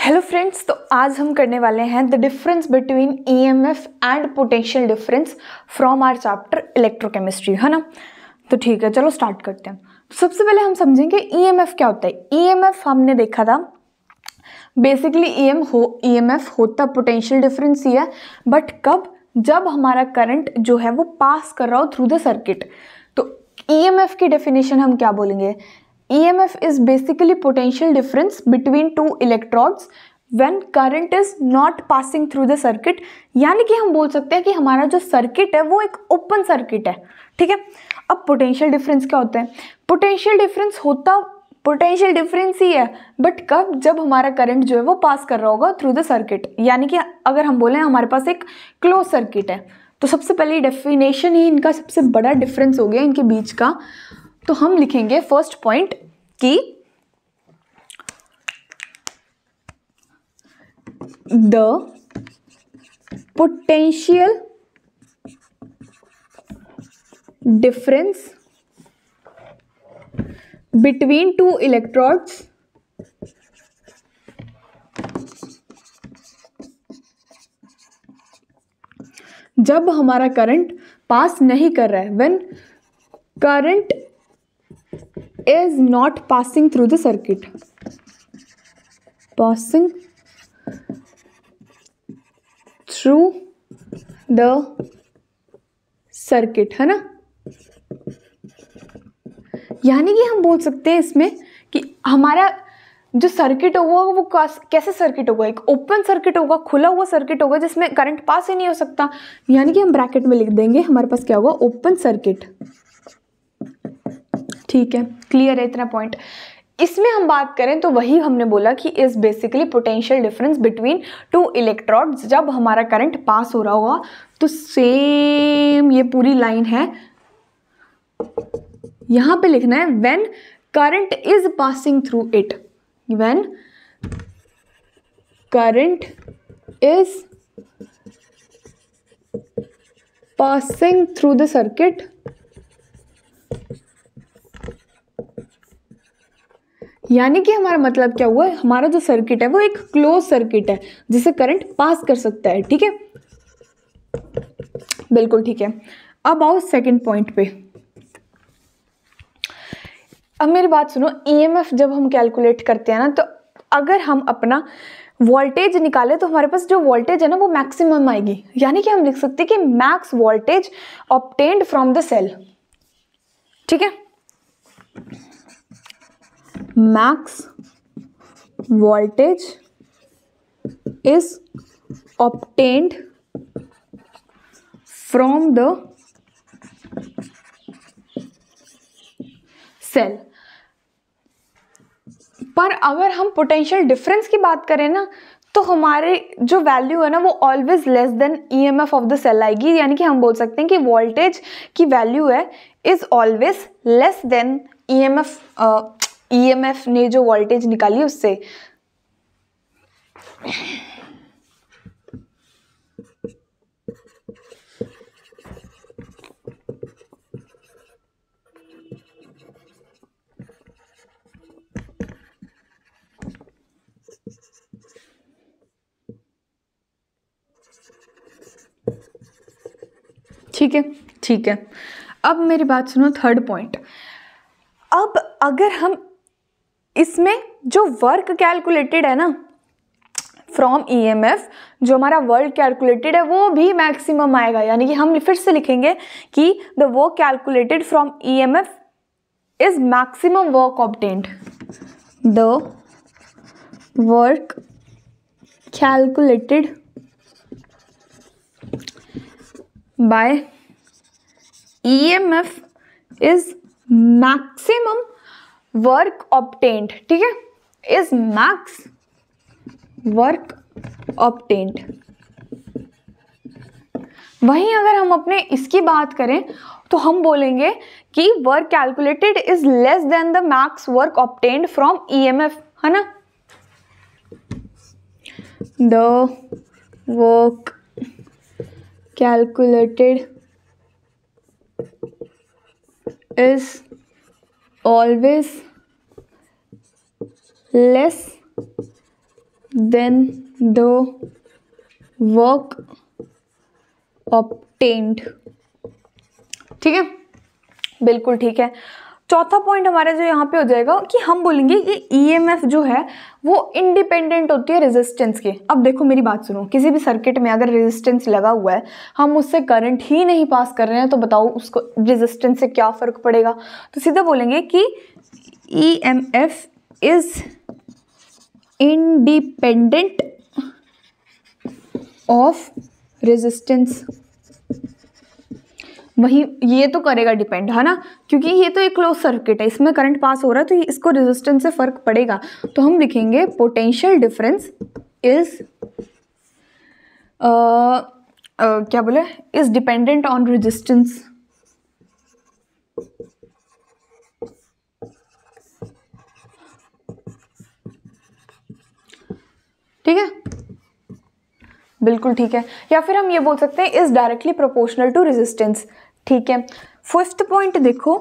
Hello friends, तो आज हम करने वाले हैं the difference between EMF and potential difference from our chapter electrochemistry, है ना। तो ठीक है, चलो स्टार्ट करते हैं। तो सबसे पहले हम समझेंगे ईएमएफ क्या होता है। ईएमएफ हमने देखा था, बेसिकली ईएमएफ होता पोटेंशियल डिफरेंस ही है, बट कब? जब हमारा करंट जो है वो पास कर रहा हो थ्रू द सर्किट। तो ईएमएफ की डेफिनेशन हम क्या बोलेंगे? EMF is basically potential difference between two electrodes when current is not passing through the circuit। यानी कि हम बोल सकते हैं कि हमारा जो सर्किट है वो एक ओपन सर्किट है, ठीक है। अब पोटेंशियल डिफरेंस क्या होता है? पोटेंशियल डिफरेंस ही है, बट कब? जब हमारा करंट जो है वो पास कर रहा होगा थ्रू द सर्किट। यानी कि अगर हम बोले हमारे पास एक क्लोज सर्किट है, तो सबसे पहले डेफिनेशन ही इनका सबसे बड़ा डिफरेंस हो गया इनके बीच का। तो हम लिखेंगे फर्स्ट पॉइंट कि the potential difference between two electrodes जब हमारा करंट पास नहीं कर रहा है, when current is not passing through the circuit, passing through the circuit, है ना। यानी कि हम बोल सकते हैं इसमें कि हमारा जो सर्किट होगा वो कैसे सर्किट होगा? एक ओपन सर्किट होगा, खुला हुआ सर्किट होगा जिसमें करंट पास ही नहीं हो सकता। यानी कि हम ब्रैकेट में लिख देंगे हमारे पास क्या होगा? Open circuit. ठीक है, क्लियर है इतना पॉइंट। इसमें हम बात करें तो वही हमने बोला कि is basically potential difference between two electrodes जब हमारा करंट पास हो रहा होगा। तो सेम ये पूरी लाइन है, यहां पे लिखना है when current is passing through it, when current is passing through the circuit. यानी कि हमारा मतलब क्या हुआ? हमारा जो सर्किट है वो एक क्लोज सर्किट है जिसे करंट पास कर सकता है, ठीक है। बिल्कुल ठीक है। अब आओ सेकंड पॉइंट पे। अब मेरी बात सुनो, ईएमएफ जब हम कैलकुलेट करते हैं ना, तो अगर हम अपना वोल्टेज निकाले तो हमारे पास जो वोल्टेज है ना वो मैक्सिमम आएगी। यानी कि हम लिख सकते हैं कि max voltage obtained from the cell, ठीक है। max voltage is obtained from the cell। पर अगर हम पोटेंशियल डिफरेंस की बात करें ना, तो हमारे जो वैल्यू है ना वो always less than EMF of the cell आएगी। यानी कि हम बोल सकते हैं कि वोल्टेज की वैल्यू है is always less than EMF ने जो वोल्टेज निकाली उससे। ठीक है, ठीक है। अब मेरी बात सुनो, थर्ड पॉइंट। अब अगर हम इसमें जो वर्क कैलकुलेटेड है ना फ्रॉम ईएमएफ, जो हमारा वर्क कैलकुलेटेड है वो भी मैक्सिमम आएगा। यानी कि हम फिर से लिखेंगे कि the work calculated from EMF is maximum work obtained. The work calculated by EMF is maximum work obtained, ठीक है, इज मैक्स वर्क ऑब्टेन्ड। वहीं अगर हम अपने इसकी बात करें तो हम बोलेंगे कि work calculated is less than the max work obtained from EMF, है ना। The work calculated is always less than the work obtained. ठीक है, बिल्कुल ठीक है। चौथा पॉइंट हमारा जो यहाँ पे हो जाएगा कि हम बोलेंगे कि ईएमएफ जो है वो इंडिपेंडेंट होती है रेजिस्टेंस के। अब देखो मेरी बात सुनो, किसी भी सर्किट में अगर रेजिस्टेंस लगा हुआ है, हम उससे करंट ही नहीं पास कर रहे हैं, तो बताओ उसको रेजिस्टेंस से क्या फर्क पड़ेगा। तो सीधा बोलेंगे कि EMF is independent of resistance. वही ये तो करेगा डिपेंड, है ना, क्योंकि ये तो एक क्लोज सर्किट है, इसमें करंट पास हो रहा है, तो इसको रेजिस्टेंस से फर्क पड़ेगा। तो हम लिखेंगे पोटेंशियल डिफरेंस इज क्या बोले, इज डिपेंडेंट ऑन रेजिस्टेंस। ठीक है, बिल्कुल ठीक है। या फिर हम ये बोल सकते हैं is directly proportional to resistance. ठीक है। फर्स्ट पॉइंट देखो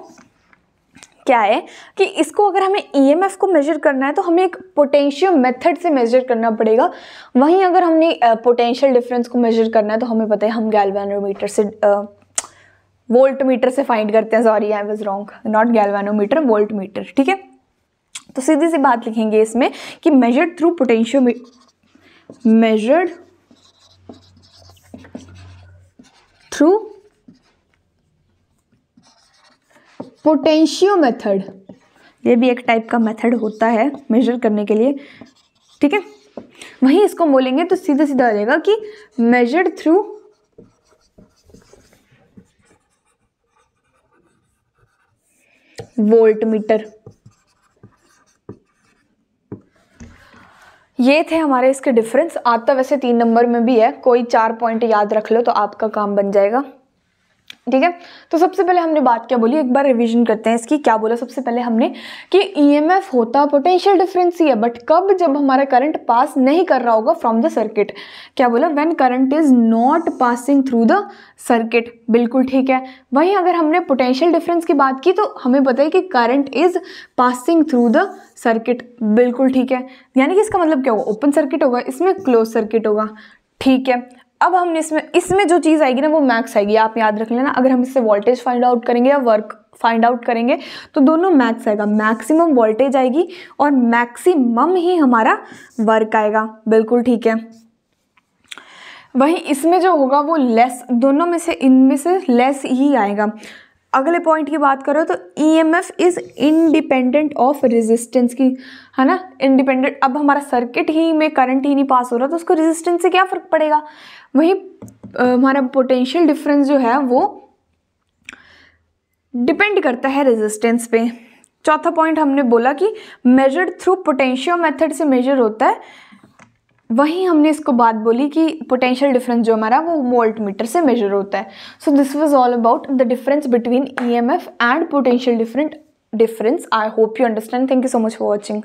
क्या है कि इसको अगर हमें ईएमएफ को मेजर करना है तो हमें एक पोटेंशियल मेथड से मेजर करना पड़ेगा। वहीं अगर हमने पोटेंशियल डिफरेंस को मेजर करना है तो हमें पता है हम गैल्वेनोमीटर से वोल्ट मीटर से फाइंड करते हैं। Sorry I was wrong, not galvanometer, volt meter. ठीक है, तो सीधी सी बात लिखेंगे इसमें कि measured through potential, measured through potentio method. ये भी एक टाइप का मेथड होता है मेजर करने के लिए। ठीक है, वहीं इसको बोलेंगे तो सीधा सीधा आ जाएगा कि मेजर्ड थ्रू वोल्ट मीटर। ये थे हमारे इसके डिफरेंस। आता वैसे 3 नंबर में भी है, कोई 4 पॉइंट याद रख लो तो आपका काम बन जाएगा। ठीक है, तो सबसे पहले हमने बात क्या बोली, एक बार रिवीजन करते हैं इसकी। क्या बोला सबसे पहले हमने कि ईएमएफ होता पोटेंशियल डिफरेंस ही है, बट कब, जब हमारा करंट पास नहीं कर रहा होगा फ्रॉम द सर्किट। क्या बोला, when current is not passing through the circuit. बिल्कुल ठीक है। वहीं अगर हमने पोटेंशियल डिफरेंस की बात की तो हमें पता है कि current is passing through the circuit. बिल्कुल ठीक है, यानी कि इसका मतलब क्या होगा, ओपन सर्किट होगा, इसमें क्लोज सर्किट होगा। ठीक है, अब हमने इसमें जो चीज़ आएगी ना वो मैक्स आएगी, आप याद रख लेना। अगर हम इससे वोल्टेज फाइंड आउट करेंगे या वर्क फाइंड आउट करेंगे तो दोनों मैक्स आएगा, मैक्सिमम वोल्टेज आएगी और मैक्सिमम ही हमारा वर्क आएगा। बिल्कुल ठीक है। वहीं इसमें जो होगा वो लेस, दोनों में से इनमें से लेस ही आएगा। अगले पॉइंट की बात करो तो EMF is independent of resistance की, है ना, इंडिपेंडेंट। अब हमारा सर्किट ही में करंट ही नहीं पास हो रहा तो उसको रेजिस्टेंस से क्या फर्क पड़ेगा। वहीं हमारा पोटेंशियल डिफरेंस जो है वो डिपेंड करता है रेजिस्टेंस पे। चौथा पॉइंट हमने बोला कि मेजर्ड थ्रू पोटेंशियो मेथड से मेजर होता है। वहीं हमने इसको बात बोली कि पोटेंशियल डिफरेंस जो हमारा वो वोल्ट मीटर से मेजर होता है। So this was all about the difference between EMF and potential difference. I hope you understand. Thank you so much for watching.